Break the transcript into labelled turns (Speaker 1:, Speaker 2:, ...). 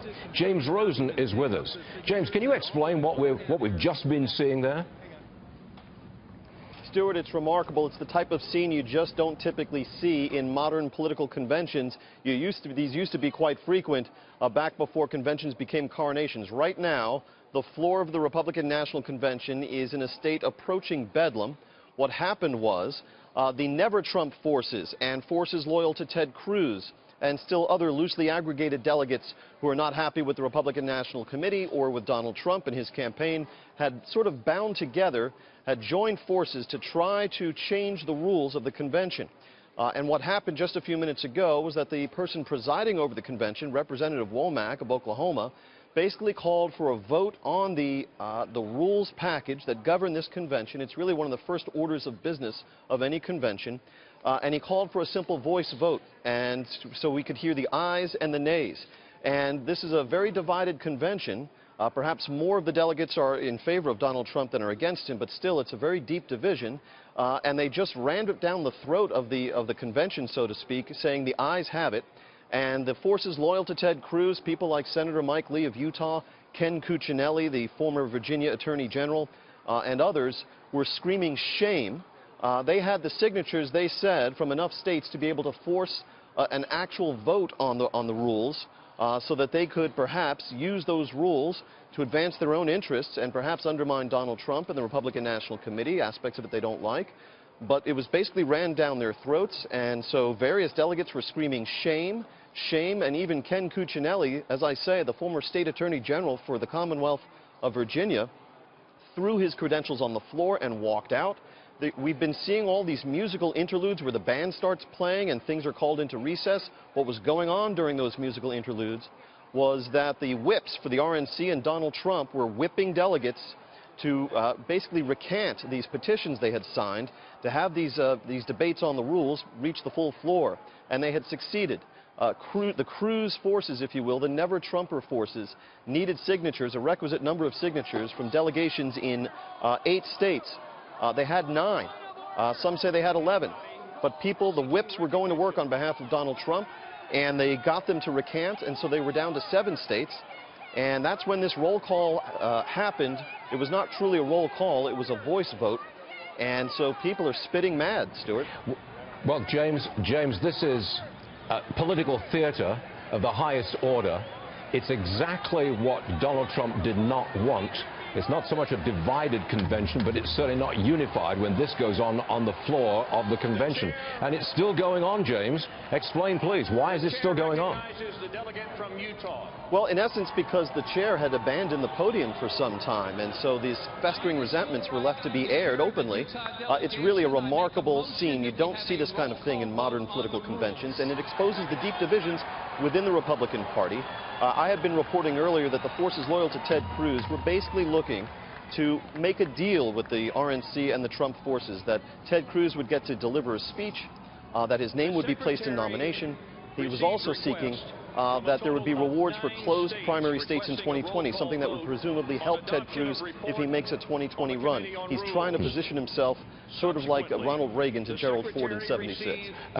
Speaker 1: Utah. James Rosen is with us. James, can you explain what we've just been seeing there?
Speaker 2: Stuart, it's remarkable. It's the type of scene you just don't typically see in modern political conventions. These used to be quite frequent back before conventions became coronations. Right now, the floor of the Republican National Convention is in a state approaching bedlam. What happened was the never-Trump forces and forces loyal to Ted Cruz and still other loosely aggregated delegates who are not happy with the Republican National Committee or with Donald Trump and his campaign had sort of bound together, had joined forces to try to change the rules of the convention. And what happened just a few minutes ago was that the person presiding over the convention, Representative Womack of Oklahoma, basically called for a vote on the rules package that govern this convention. It's really one of the first orders of business of any convention. And he called for a simple voice vote, and so we could hear the ayes and the nays. And this is a very divided convention. Perhaps more of the delegates are in favor of Donald Trump than are against him, but still it's a very deep division. And they just rammed it down the throat of the convention, so to speak, saying the ayes have it. And the forces loyal to Ted Cruz, people like Senator Mike Lee of Utah, Ken Cuccinelli, the former Virginia Attorney General, and others, were screaming shame. They had the signatures, they said, from enough states to be able to force an actual vote on the rules so that they could perhaps use those rules to advance their own interests and perhaps undermine Donald Trump and the Republican National Committee, aspects of it they don't like. But it was basically ran down their throats, and so various delegates were screaming shame, shame, and even Ken Cuccinelli, as I say, the former state attorney general for the Commonwealth of Virginia, threw his credentials on the floor and walked out. We've been seeing all these musical interludes where the band starts playing and things are called into recess. What was going on during those musical interludes was that the whips for the RNC and Donald Trump were whipping delegates to basically recant these petitions they had signed to have these debates on the rules reach the full floor. And they had succeeded. The Cruz forces, if you will, the never-Trumper forces, needed signatures, a requisite number of signatures from delegations in 8 states. They had 9. Some say they had 11. But people, the whips were going to work on behalf of Donald Trump, and they got them to recant, and so they were down to 7 states. And that's when this roll call happened. It was not truly a roll call, it was a voice vote. And so people are spitting mad, Stuart.
Speaker 1: Well, James, this is political theater of the highest order. It's exactly what Donald Trump did not want. It's not so much a divided convention, but it's certainly not unified when this goes on the floor of the convention. And it's still going on, James. Explain, please. Why is this still going on?
Speaker 2: Well, in essence, because the chair had abandoned the podium for some time, and so these festering resentments were left to be aired openly. It's really a remarkable scene. You don't see this kind of thing in modern political conventions, and it exposes the deep divisions within the Republican Party. I had been reporting earlier that the forces loyal to Ted Cruz were basically looking to make a deal with the RNC and the Trump forces, that Ted Cruz would get to deliver a speech, that his name would be placed in nomination. He was also seeking that there would be rewards for closed primary states in 2020, something that would presumably help Ted Cruz if he makes a 2020 run. He's trying to position himself sort of like Ronald Reagan to Gerald Ford in '76.